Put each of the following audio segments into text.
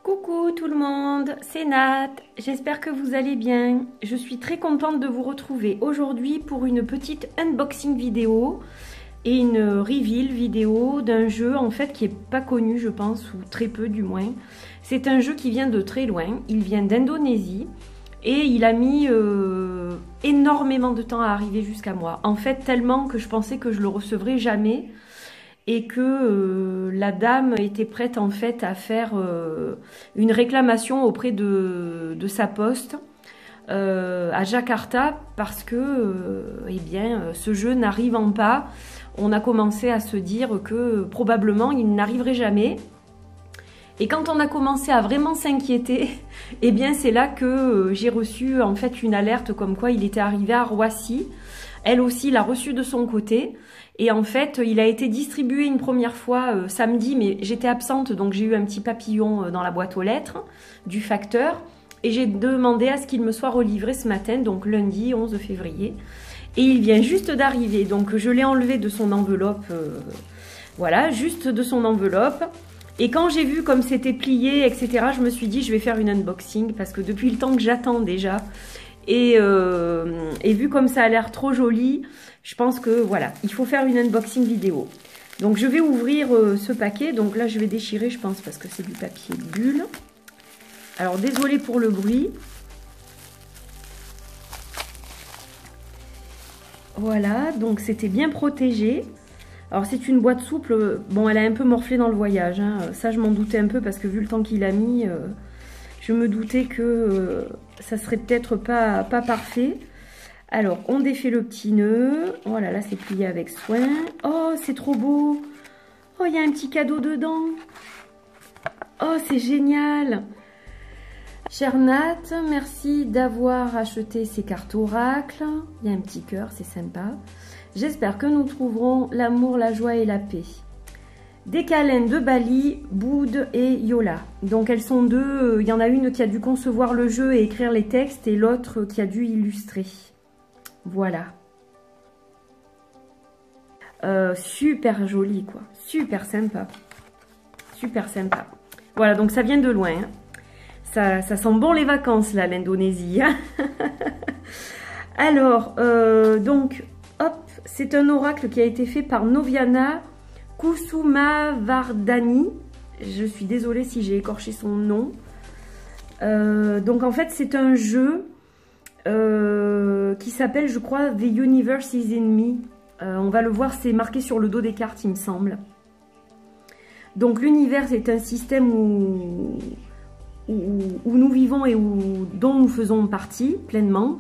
Coucou tout le monde, c'est Nat, j'espère que vous allez bien. Je suis très contente de vous retrouver aujourd'hui pour une petite unboxing vidéo et une reveal vidéo d'un jeu en fait qui est pas connu je pense, ou très peu du moins. C'est un jeu qui vient de très loin, il vient d'Indonésie et il a mis énormément de temps à arriver jusqu'à moi. En fait tellement que je pensais que je le recevrais jamais. Et que la dame était prête en fait à faire une réclamation auprès de sa poste à Jakarta parce que eh bien, ce jeu n'arrivant pas, on a commencé à se dire que probablement il n'arriverait jamais. Et quand on a commencé à vraiment s'inquiéter, eh bien c'est là que j'ai reçu en fait une alerte comme quoi il était arrivé à Roissy. Elle aussi l'a reçu de son côté. Et en fait, il a été distribué une première fois samedi, mais j'étais absente, donc j'ai eu un petit papillon dans la boîte aux lettres du facteur. Et j'ai demandé à ce qu'il me soit relivré ce matin, donc lundi 11 février. Et il vient juste d'arriver, donc je l'ai enlevé de son enveloppe, voilà, juste de son enveloppe. Et quand j'ai vu comme c'était plié, etc., je me suis dit, je vais faire une unboxing, parce que depuis le temps que j'attends déjà, et vu comme ça a l'air trop joli, je pense que voilà, il faut faire une unboxing vidéo. Donc je vais ouvrir ce paquet. Donc là je vais déchirer je pense parce que c'est du papier bulle. Alors désolé pour le bruit. Voilà, donc c'était bien protégé. Alors c'est une boîte souple. Bon, elle a un peu morflé dans le voyage, hein. Ça je m'en doutais un peu parce que vu le temps qu'il a mis, je me doutais que ça serait peut-être pas parfait. Alors, on défait le petit nœud. Voilà, là, c'est plié avec soin. Oh, c'est trop beau. Oh, il y a un petit cadeau dedans. Oh, c'est génial. Chère Nat, merci d'avoir acheté ces cartes oracles. Il y a un petit cœur, c'est sympa. J'espère que nous trouverons l'amour, la joie et la paix. Des câlins de Bali, Boud et Yola. Donc, elles sont deux. Il y en a une qui a dû concevoir le jeu et écrire les textes et l'autre qui a dû illustrer. Voilà. Super joli quoi. Super sympa. Super sympa. Voilà, donc ça vient de loin. Hein. Ça sent bon les vacances là, l'Indonésie. Hein. Alors, donc, hop, c'est un oracle qui a été fait par Noviana Kusumavardhani. Je suis désolée si j'ai écorché son nom. Donc en fait, c'est un jeu qui s'appelle, je crois, The Universe is in Me. On va le voir, c'est marqué sur le dos des cartes, il me semble. Donc l'univers est un système où nous vivons et dont nous faisons partie pleinement.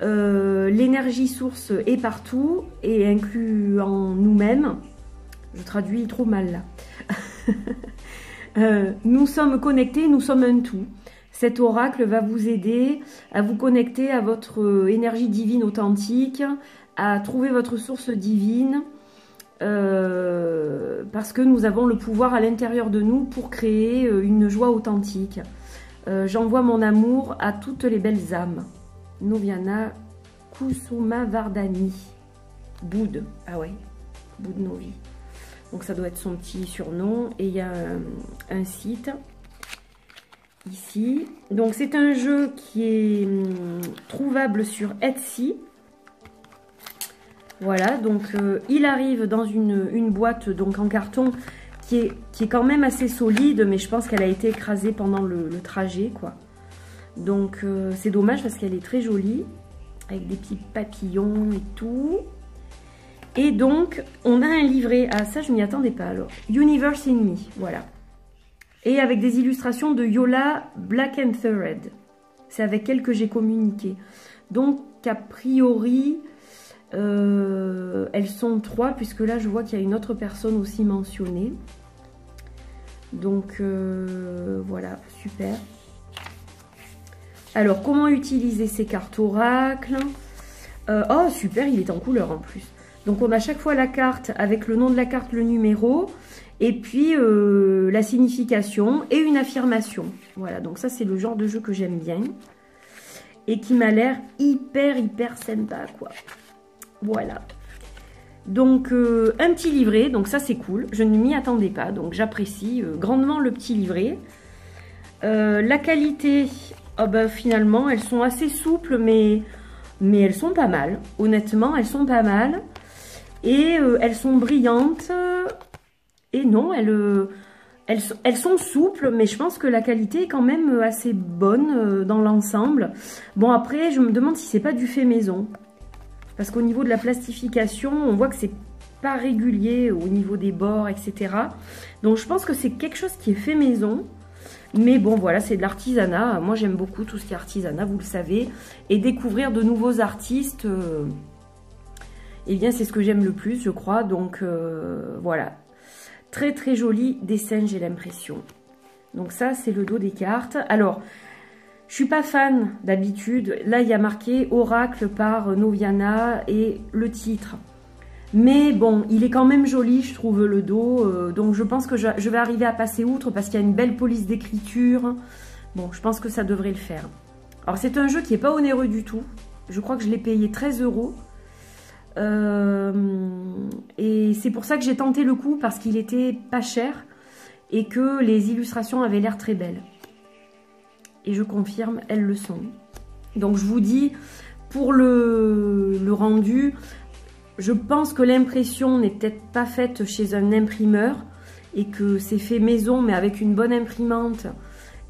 L'énergie source est partout et inclus en nous-mêmes. Je traduis trop mal là. Nous sommes connectés, nous sommes un tout. Cet oracle va vous aider à vous connecter à votre énergie divine authentique, à trouver votre source divine, parce que nous avons le pouvoir à l'intérieur de nous pour créer une joie authentique. J'envoie mon amour à toutes les belles âmes. Noviana Kusumavardhani. Boud, ah ouais, Boud Novi. Donc ça doit être son petit surnom. Et il y a un site. Ici, donc c'est un jeu qui est trouvable sur Etsy. Voilà, donc il arrive dans une boîte donc en carton qui est quand même assez solide, mais je pense qu'elle a été écrasée pendant le trajet, quoi. Donc c'est dommage parce qu'elle est très jolie, avec des petits papillons et tout. Et donc, on a un livret. Ah, ça, je m'y attendais pas alors. Universe in Me, voilà. Et avec des illustrations de Yola Black and Thread. C'est avec elle que j'ai communiqué. Donc, a priori, elles sont 3, puisque là, je vois qu'il y a une autre personne aussi mentionnée. Donc, voilà, super. Alors, comment utiliser ces cartes oracles? Oh, super, il est en couleur en plus. Donc, on a chaque fois la carte avec le nom de la carte, le numéro... Et puis la signification et une affirmation. Voilà, donc ça c'est le genre de jeu que j'aime bien. Et qui m'a l'air hyper sympa quoi. Voilà. Donc un petit livret, donc ça c'est cool. Je ne m'y attendais pas, donc j'apprécie grandement le petit livret. La qualité, oh ben, finalement, elles sont assez souples, mais elles sont pas mal. Honnêtement, elles sont pas mal. Et elles sont brillantes. Et non, elles sont souples, mais je pense que la qualité est quand même assez bonne dans l'ensemble. Bon, après, je me demande si c'est pas du fait maison. Parce qu'au niveau de la plastification, on voit que c'est pas régulier au niveau des bords, etc. Donc, je pense que c'est quelque chose qui est fait maison. Mais bon, voilà, c'est de l'artisanat. Moi, j'aime beaucoup tout ce qui est artisanat, vous le savez. Et découvrir de nouveaux artistes, eh bien, c'est ce que j'aime le plus, je crois. Donc, voilà. Très, très joli dessin, j'ai l'impression. Donc ça, c'est le dos des cartes. Alors, je suis pas fan d'habitude. Là, il y a marqué Oracle par Noviana et le titre. Mais bon, il est quand même joli, je trouve, le dos. Donc, je pense que je vais arriver à passer outre parce qu'il y a une belle police d'écriture. Bon, je pense que ça devrait le faire. Alors, c'est un jeu qui n'est pas onéreux du tout. Je crois que je l'ai payé 13 €. Et c'est pour ça que j'ai tenté le coup, parce qu'il était pas cher et que les illustrations avaient l'air très belles. Et je confirme, elles le sont. Donc, je vous dis, pour le rendu... Je pense que l'impression n'est peut-être pas faite chez un imprimeur et que c'est fait maison, mais avec une bonne imprimante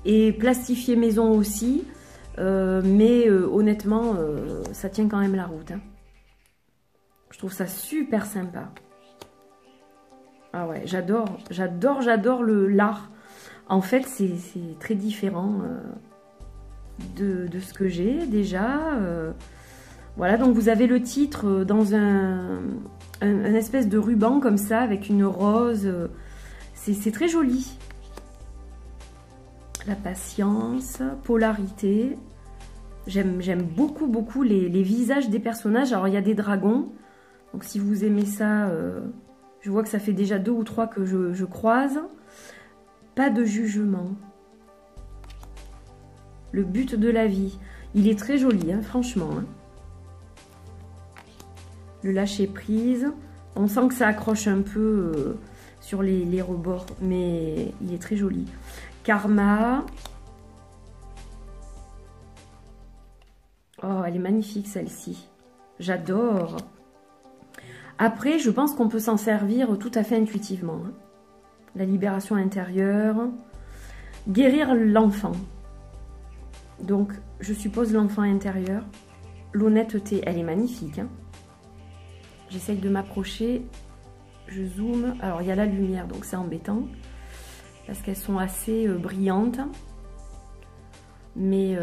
et plastifié maison aussi. Mais honnêtement, ça tient quand même la route. Hein. Je trouve ça super sympa. Ah ouais, j'adore l'art. En fait, c'est très différent de ce que j'ai déjà. Voilà, donc vous avez le titre dans un espèce de ruban comme ça, avec une rose. C'est très joli. La patience, polarité. J'aime beaucoup les visages des personnages. Alors, il y a des dragons. Donc, si vous aimez ça, je vois que ça fait déjà 2 ou 3 que je croise. Pas de jugement. Le but de la vie. Il est très joli, hein, franchement. Hein. Le lâcher prise, on sent que ça accroche un peu sur les rebords, mais il est très joli. Karma. Oh, elle est magnifique celle-ci. J'adore. Après, je pense qu'on peut s'en servir tout à fait intuitivement. Hein. La libération intérieure. Guérir l'enfant. Donc, je suppose l'enfant intérieur. L'honnêteté, elle est magnifique. Hein. J'essaye de m'approcher, je zoome. Alors, il y a la lumière, donc c'est embêtant. Parce qu'elles sont assez brillantes. Mais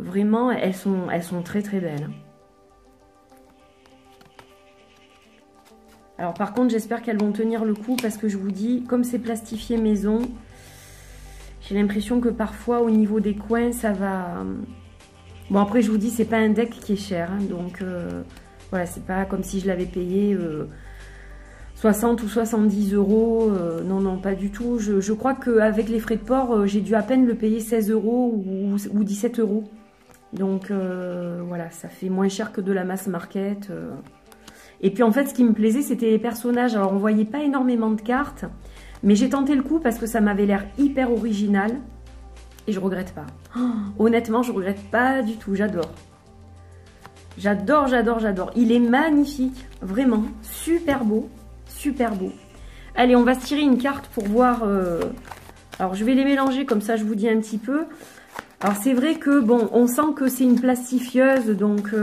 vraiment, elles sont très très belles. Alors, par contre, j'espère qu'elles vont tenir le coup. Parce que je vous dis, comme c'est plastifié maison, j'ai l'impression que parfois, au niveau des coins, ça va... Bon, après, je vous dis, c'est pas un deck qui est cher. Hein, donc... Voilà, c'est pas comme si je l'avais payé 60 ou 70 €. Non, non, pas du tout. Je crois qu'avec les frais de port, j'ai dû à peine le payer 16 € ou 17 €. Donc, voilà, ça fait moins cher que de la mass market. Et puis, en fait, ce qui me plaisait, c'était les personnages. Alors, on voyait pas énormément de cartes. Mais j'ai tenté le coup parce que ça m'avait l'air hyper original. Et je regrette pas. Oh, honnêtement, je regrette pas du tout. J'adore. J'adore. Il est magnifique, vraiment, super beau, super beau. Allez, on va se tirer une carte pour voir. Alors, je vais les mélanger, comme ça, je vous dis un petit peu. Alors, c'est vrai que, bon, on sent que c'est une plastifieuse, donc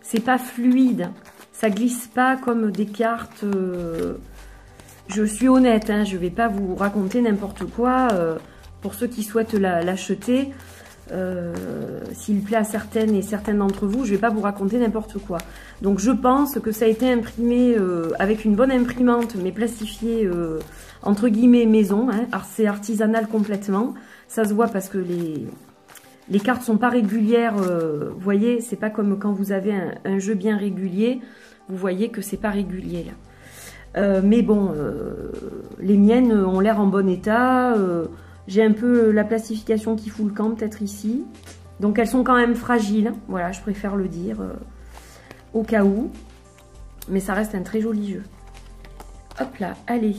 c'est pas fluide. Ça glisse pas comme des cartes. Je suis honnête, hein, je vais pas vous raconter n'importe quoi. Pour ceux qui souhaitent l'acheter. S'il plaît à certaines et certains d'entre vous, je ne vais pas vous raconter n'importe quoi. Donc je pense que ça a été imprimé avec une bonne imprimante, mais plastifié entre guillemets maison. Hein. C'est artisanal complètement. Ça se voit parce que les cartes sont pas régulières. Vous voyez, c'est pas comme quand vous avez un jeu bien régulier. Vous voyez que c'est pas régulier là. Mais bon, les miennes ont l'air en bon état. J'ai un peu la plastification qui fout le camp, peut-être ici. Donc, elles sont quand même fragiles. Voilà, je préfère le dire au cas où. Mais ça reste un très joli jeu. Hop là, allez.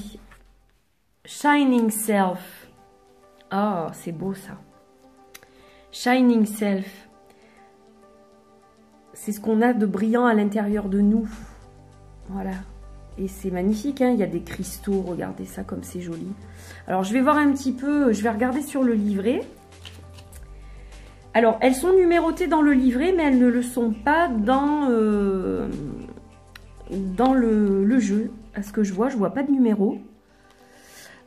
Shining Self. Ah, c'est beau ça. Shining Self. C'est ce qu'on a de brillant à l'intérieur de nous. Voilà. Et c'est magnifique, hein. Il y a des cristaux, regardez ça comme c'est joli. Alors je vais voir un petit peu, je vais regarder sur le livret. Alors elles sont numérotées dans le livret, mais elles ne le sont pas dans le jeu. À ce que je vois pas de numéro.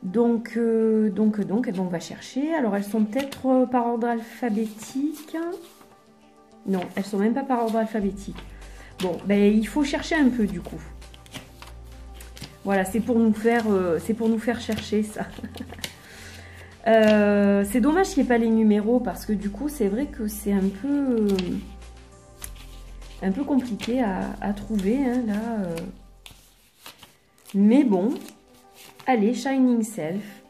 Donc, eh ben, on va chercher. Alors elles sont peut-être par ordre alphabétique. Non, elles sont même pas par ordre alphabétique. Bon, ben il faut chercher un peu du coup. Voilà, c'est pour nous faire chercher ça. C'est dommage qu'il n'y ait pas les numéros parce que du coup, c'est vrai que c'est un peu compliqué à trouver hein, là. Mais bon, allez, Shining Self.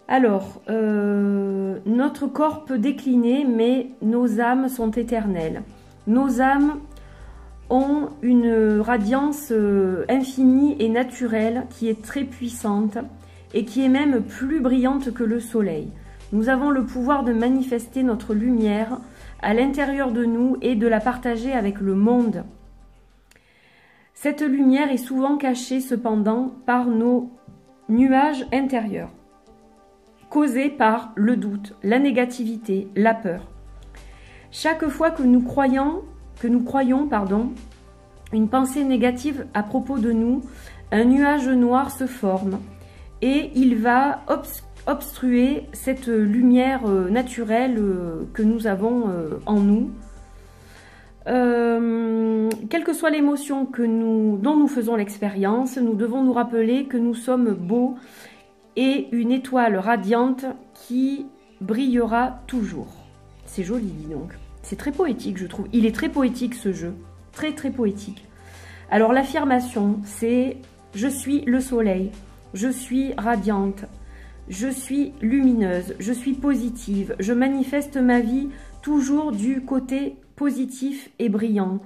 Alors, notre corps peut décliner, mais nos âmes sont éternelles. Nos âmes ont une radiance infinie et naturelle qui est très puissante et qui est même plus brillante que le soleil. Nous avons le pouvoir de manifester notre lumière à l'intérieur de nous et de la partager avec le monde. Cette lumière est souvent cachée cependant par nos nuages intérieurs, causés par le doute, la négativité, la peur. Chaque fois que nous croyons, une pensée négative à propos de nous, un nuage noir se forme et il va obstruer cette lumière naturelle que nous avons en nous. Quelle que soit l'émotion dont nous faisons l'expérience, nous devons nous rappeler que nous sommes beaux et une étoile radiante qui brillera toujours. C'est joli, dis donc. C'est très poétique, je trouve. Il est très poétique, ce jeu. Très, très poétique. Alors, l'affirmation, c'est « Je suis le soleil. Je suis radiante. Je suis lumineuse. Je suis positive. Je manifeste ma vie toujours du côté positif et brillant.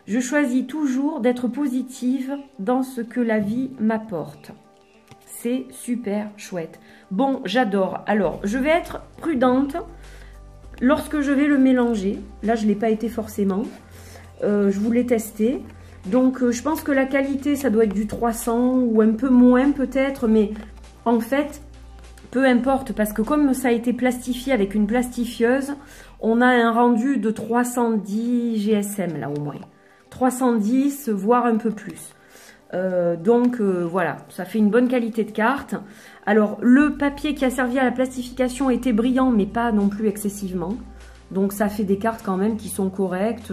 Je choisis toujours d'être positive dans ce que la vie m'apporte. » C'est super chouette. Bon, j'adore. Alors, je vais être prudente lorsque je vais le mélanger. Là, je ne l'ai pas été forcément. Je voulais tester. Donc, je pense que la qualité, ça doit être du 300 ou un peu moins peut-être. Mais en fait, peu importe. Parce que comme ça a été plastifié avec une plastifieuse, on a un rendu de 310 GSM là au moins. 310, voire un peu plus. Voilà, ça fait une bonne qualité de carte. Alors, le papier qui a servi à la plastification était brillant, mais pas non plus excessivement. Donc, ça fait des cartes quand même qui sont correctes.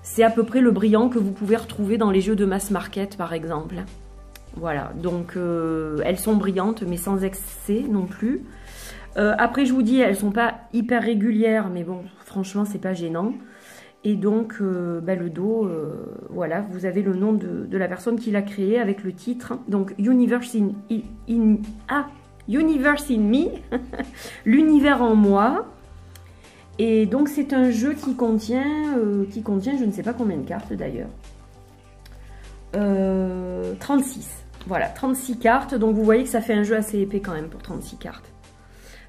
C'est à peu près le brillant que vous pouvez retrouver dans les jeux de mass market, par exemple. Voilà, donc elles sont brillantes, mais sans excès non plus. Après, je vous dis, elles sont pas hyper régulières, mais bon, franchement, c'est pas gênant. Et donc, le dos, voilà, vous avez le nom de la personne qui l'a créé avec le titre. Donc, Universe in Me, l'univers en moi. Et donc, c'est un jeu qui contient je ne sais pas combien de cartes d'ailleurs. 36. Voilà, 36 cartes. Donc, vous voyez que ça fait un jeu assez épais quand même pour 36 cartes.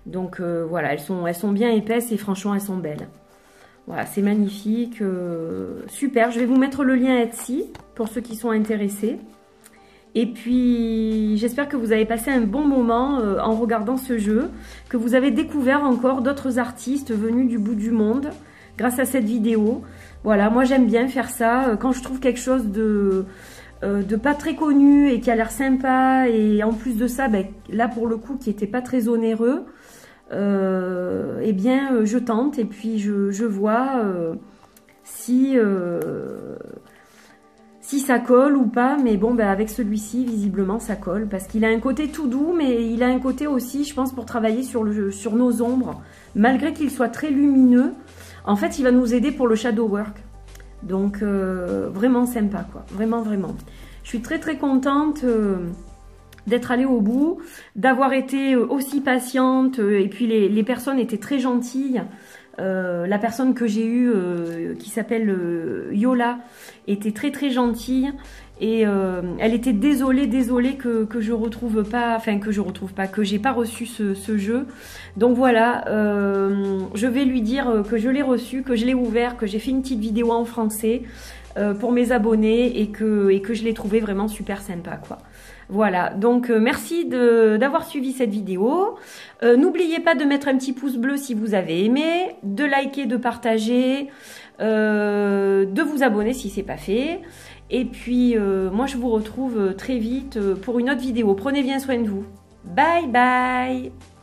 Donc, voilà, elles sont bien épaisses et franchement, elles sont belles. Voilà, c'est magnifique, super. Je vais vous mettre le lien Etsy pour ceux qui sont intéressés. Et puis, j'espère que vous avez passé un bon moment en regardant ce jeu, que vous avez découvert encore d'autres artistes venus du bout du monde grâce à cette vidéo. Voilà, moi j'aime bien faire ça. Quand je trouve quelque chose de pas très connu et qui a l'air sympa, et en plus de ça, là pour le coup, qui n'était pas très onéreux, eh bien je tente et puis je vois si ça colle ou pas. Mais bon, avec celui-ci visiblement ça colle parce qu'il a un côté tout doux, mais il a un côté aussi, je pense, pour travailler sur nos ombres, malgré qu'il soit très lumineux. En fait, il va nous aider pour le shadow work. Donc vraiment sympa quoi, vraiment. Je suis très contente d'être allée au bout, d'avoir été aussi patiente, et puis les personnes étaient très gentilles. La personne que j'ai eue, qui s'appelle Yola, était très très gentille. Et elle était désolée que je retrouve pas, enfin que j'ai pas reçu ce jeu. Donc voilà, je vais lui dire que je l'ai reçu, que je l'ai ouvert, que j'ai fait une petite vidéo en français pour mes abonnés et que je l'ai trouvé vraiment super sympa, quoi. Voilà, donc merci d'avoir suivi cette vidéo. N'oubliez pas de mettre un petit pouce bleu si vous avez aimé, de liker, de partager, de vous abonner si c'est pas fait. Et puis, moi, je vous retrouve très vite pour une autre vidéo. Prenez bien soin de vous. Bye bye!